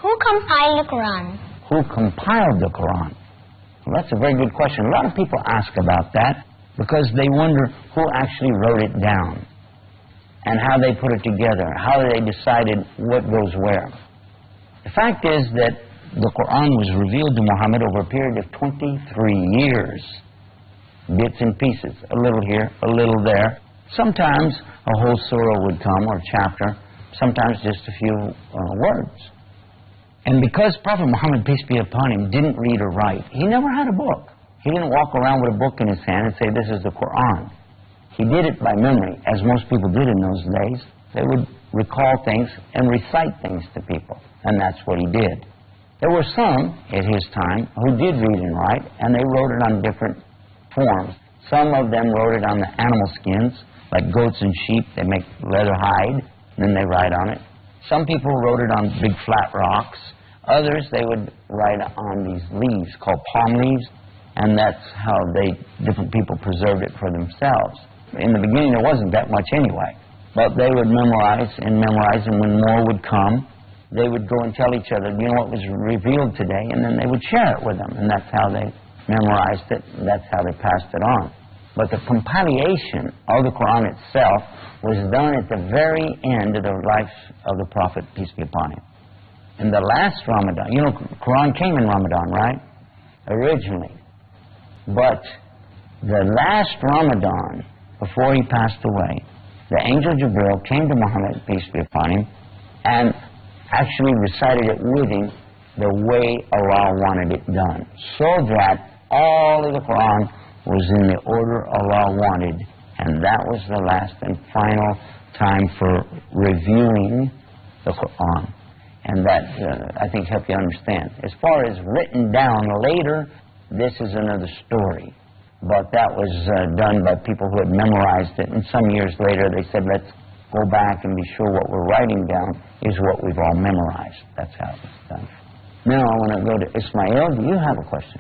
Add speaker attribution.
Speaker 1: Who compiled the Quran?
Speaker 2: Who compiled the Quran? Well, that's a very good question. A lot of people ask about that because they wonder who actually wrote it down and how they put it together, how they decided what goes where. The fact is that the Quran was revealed to Muhammad over a period of 23 years. Bits and pieces, a little here, a little there. Sometimes a whole surah would come, or a chapter, sometimes just a few words. And because Prophet Muhammad, peace be upon him, didn't read or write, he never had a book. He didn't walk around with a book in his hand and say, this is the Quran. He did it by memory, as most people did in those days. They would recall things and recite things to people, and that's what he did. There were some at his time who did read and write, and they wrote it on different forms. Some of them wrote it on the animal skins, like goats and sheep. They make leather hide, and then they write on it. Some people wrote it on big flat rocks. Others, they would write on these leaves called palm leaves, and that's how different people preserved it for themselves. In the beginning, there wasn't that much anyway, but they would memorize, and when more would come, they would go and tell each other, you know what was revealed today, and then they would share it with them, and that's how they memorized it, and that's how they passed it on. But the compilation of the Quran itself was done at the very end of the life of the Prophet, peace be upon him. In the last Ramadan, you know, Quran came in Ramadan, right? Originally. But the last Ramadan, before he passed away, the angel Jibril came to Muhammad, peace be upon him, and actually recited it with him the way Allah wanted it done, so that all of the Quran was in the order Allah wanted, and that was the last and final time for reviewing the Quran. And that, I think, helped you understand. As far as written down later, this is another story. But that was done by people who had memorized it, and some years later they said, let's go back and be sure what we're writing down is what we've all memorized. That's how it was done. Now I want to go to Ismail. Do you have a question?